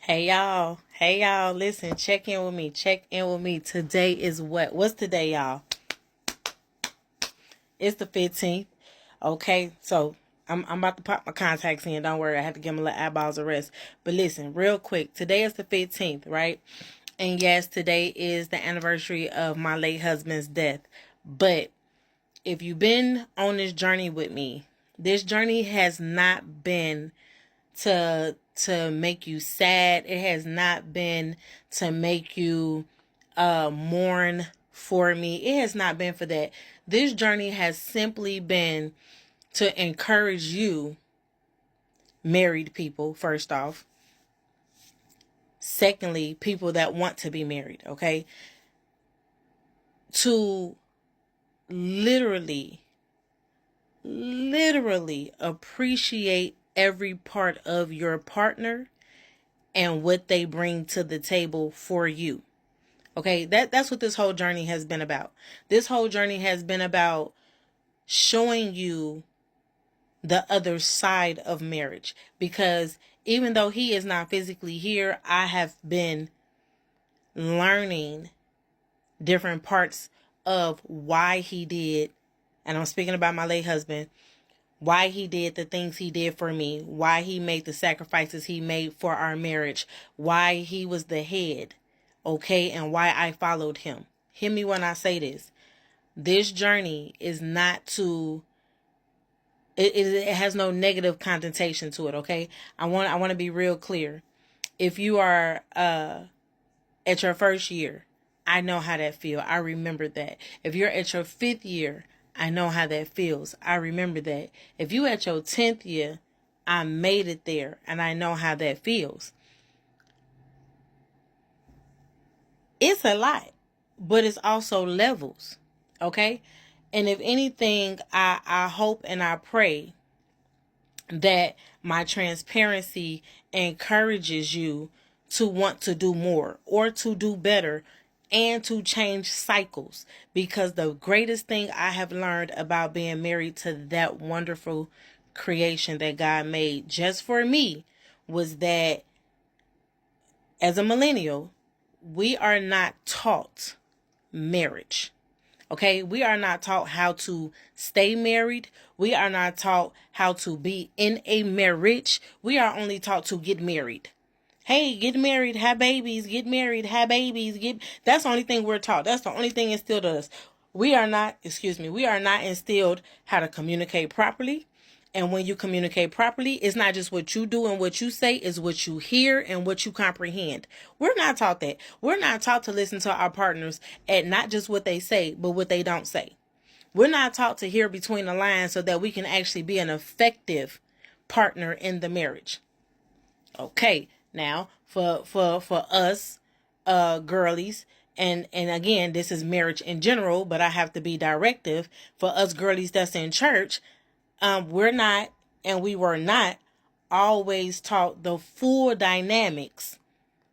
Hey y'all. Hey y'all. Listen, check in with me. Check in with me. Today is what? What's today, y'all? It's the 15th. Okay, so I'm about to pop my contacts in. Don't worry, I have to give my little eyeballs a rest. But listen, real quick. Today is the 15th, right? And yes, today is the anniversary of my late husband's death. But if you've been on this journey with me, this journey has not been to make you sad. It has not been to make you mourn for me. It has not been for that. This journey has simply been to encourage you, married people, first off. Secondly, people that want to be married, okay? To literally appreciate every part of your partner and what they bring to the table for you. Okay, that's what this whole journey has been about. This whole journey has been about showing you the other side of marriage. Because even though he is not physically here, I have been learning different parts of why he did, and I'm speaking about my late husband, why he did the things he did for me, why he made the sacrifices he made for our marriage, why he was the head, okay, and why I followed him. Hear me when I say this. This journey is not to, it has no negative connotation to it, okay? I want to be real clear. If you are at your first year, I know how that feels. I remember that. If you're at your 5th year, I know how that feels. I remember that. If you at your 10th year, I made it there and I know how that feels. It's a lot, but it's also levels. Okay? And if anything, I hope and I pray that my transparency encourages you to want to do more or to do better and to change cycles. Because the greatest thing I have learned about being married to that wonderful creation that God made just for me was that as a millennial, we are not taught marriage. Okay, we are not taught how to stay married. We are not taught how to be in a marriage. We are only taught to get married. Hey, get married, have babies, get married, have babies, that's the only thing we're taught. That's the only thing instilled in us. We are not instilled how to communicate properly. And when you communicate properly, it's not just what you do and what you say, it's what you hear and what you comprehend. We're not taught that. We're not taught to listen to our partners at not just what they say, but what they don't say. We're not taught to hear between the lines so that we can actually be an effective partner in the marriage. Okay, now for us girlies, and again, this is marriage in general, but I have to be directive for us girlies that's in church. We're not, and we were not always taught the full dynamics,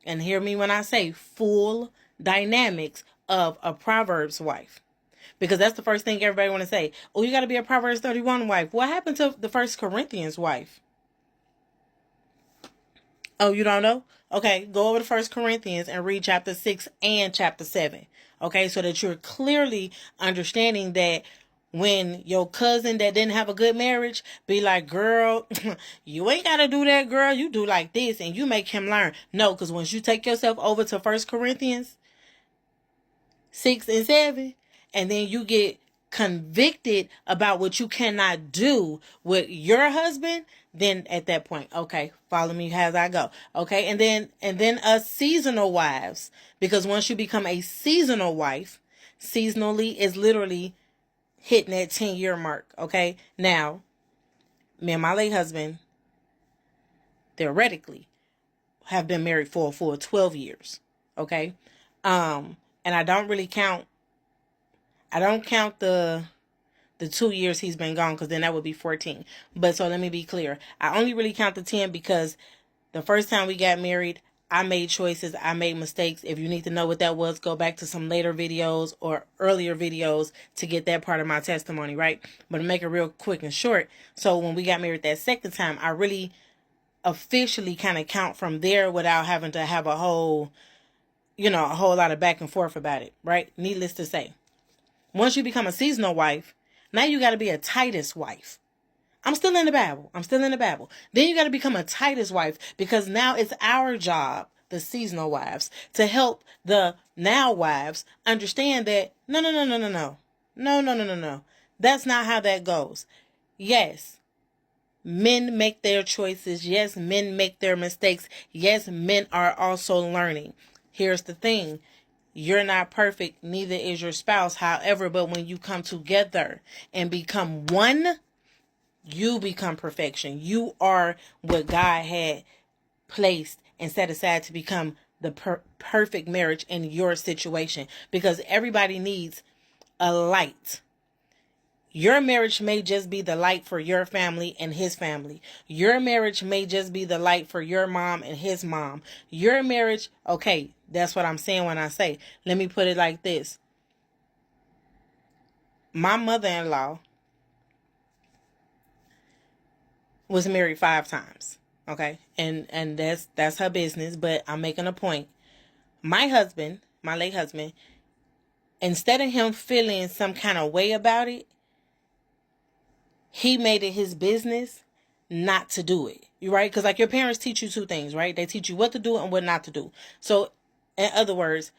and hear me when I say full dynamics of a Proverbs wife. Because that's the first thing everybody want to say. Oh, you got to be a Proverbs 31 wife. What happened to the First Corinthians wife? Oh, you don't know? Okay, go over to First Corinthians and read chapter 6 and chapter 7. Okay, so that you're clearly understanding that when your cousin that didn't have a good marriage be like, girl, you ain't got to do that, girl. You do like this, and you make him learn. No, because once you take yourself over to First Corinthians 6 and 7, and then you get convicted about what you cannot do with your husband, then at that point, okay, follow me as I go. Okay, and then us seasonal wives, because once you become a seasonal wife, seasonally is literally hitting that 10-year mark. Okay, now me and my late husband theoretically have been married for a full 12 years. Okay, and I don't count the 2 years he's been gone, because then that would be 14. But so let me be clear. I only really count the 10 because the first time we got married, I made choices. I made mistakes. If you need to know what that was, go back to some later videos or earlier videos to get that part of my testimony, right? But to make it real quick and short. So when we got married that second time, I really officially kind of count from there without having to have a whole lot of back and forth about it, right? Needless to say, once you become a seasonal wife, now you got to be a Titus wife. I'm still in the Bible. Then you got to become a Titus wife, because now it's our job, the seasonal wives, to help the now wives understand that no. That's not how that goes. Yes, men make their choices. Yes, men make their mistakes. Yes, men are also learning. Here's the thing. You're not perfect, neither is your spouse. However, but when you come together and become one, you become perfection. You are what God had placed and set aside to become the perfect marriage in your situation. Because everybody needs a light. Your marriage may just be the light for your family and his family. Your marriage may just be the light for your mom and his mom. Your marriage, okay, that's what I'm saying when I say, let me put it like this. My mother-in-law was married 5 times. Okay. And that's her business, but I'm making a point. My husband, my late husband, instead of him feeling some kind of way about it, he made it his business not to do it. You right? Because like your parents teach you 2 things, right? They teach you what to do and what not to do. So in other words,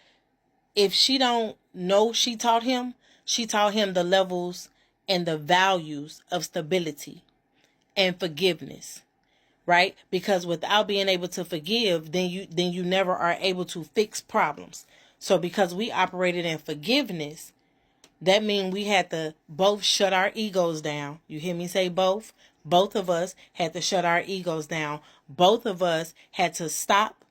if she don't know she taught him the levels and the values of stability and forgiveness. Right? Because without being able to forgive, then you never are able to fix problems. So because we operated in forgiveness, that means we had to both shut our egos down. You hear me say both? Both of us had to shut our egos down. Both of us had to stop.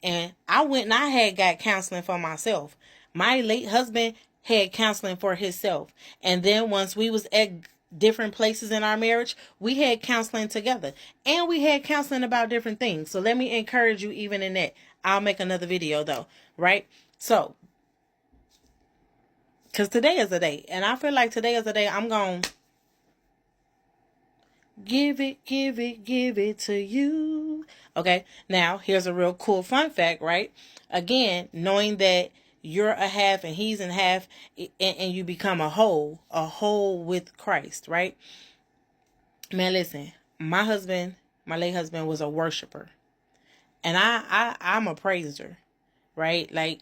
And I went and I had got counseling for myself. My late husband had counseling for himself. And then once we was at different places in our marriage, we had counseling together. And we had counseling about different things. So let me encourage you even in that. I'll make another video though. Right? So, because today is the day. And I feel like today is the day I'm going to give it to you. Okay. Now, here's a real cool fun fact, right? Again, knowing that you're a half and he's in half, and you become a whole with Christ, right? Man, listen, my late husband was a worshiper. And I'm a praiser, right? Like,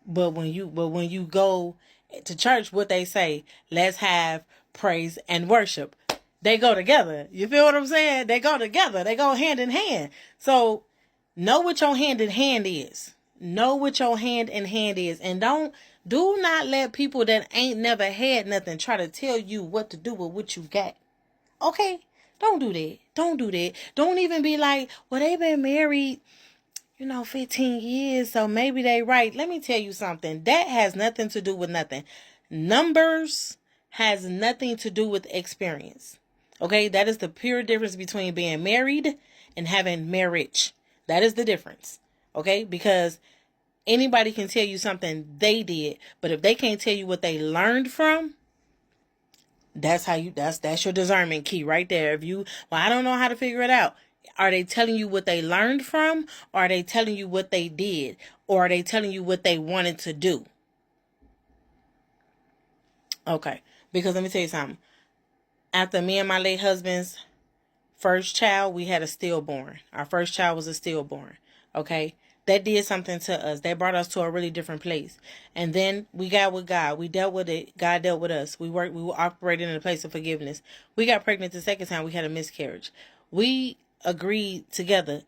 but when you go to church, what they say, let's have praise and worship. They go together. You feel what I'm saying? They go together. They go hand in hand. So know what your hand in hand is. Know what your hand in hand is. And do not let people that ain't never had nothing try to tell you what to do with what you got. Okay? Don't do that. Don't do that. Don't even be like, well, they been married 15 years, so maybe they right. Let me tell you something. That has nothing to do with nothing. Numbers has nothing to do with experience. Okay? That is the pure difference between being married and having marriage. That is the difference. Okay? Because anybody can tell you something they did, but if they can't tell you what they learned from, that's your discernment key right there. I don't know how to figure it out. Are they telling you what they learned from? Or are they telling you what they did? Or are they telling you what they wanted to do? Okay. Because let me tell you something. After me and my late husband's first child, we had a stillborn. Our first child was a stillborn. Okay. That did something to us. That brought us to a really different place. And then we got with God. We dealt with it. God dealt with us. We were operating in a place of forgiveness. We got pregnant the second time. We had a miscarriage. We agreed together.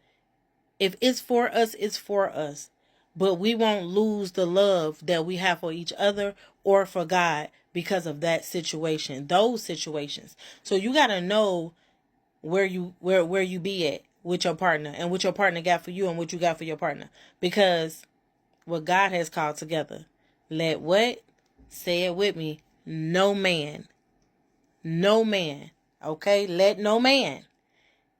If it's for us, it's for us. But we won't lose the love that we have for each other or for God because of that situation, those situations. So you got to know where you be at with your partner and what your partner got for you and what you got for your partner. Because what God has called together, let what? Say it with me. No man. Okay? Let no man.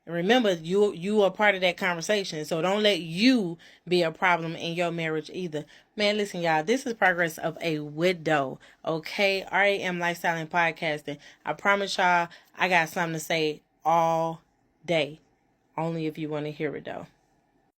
Remember, you are part of that conversation. So don't let you be a problem in your marriage either. Man, listen, y'all. This is Progress of a Widow. Okay? RAM Lifestyle and Podcasting. I promise y'all, I got something to say all day. Only if you want to hear it though.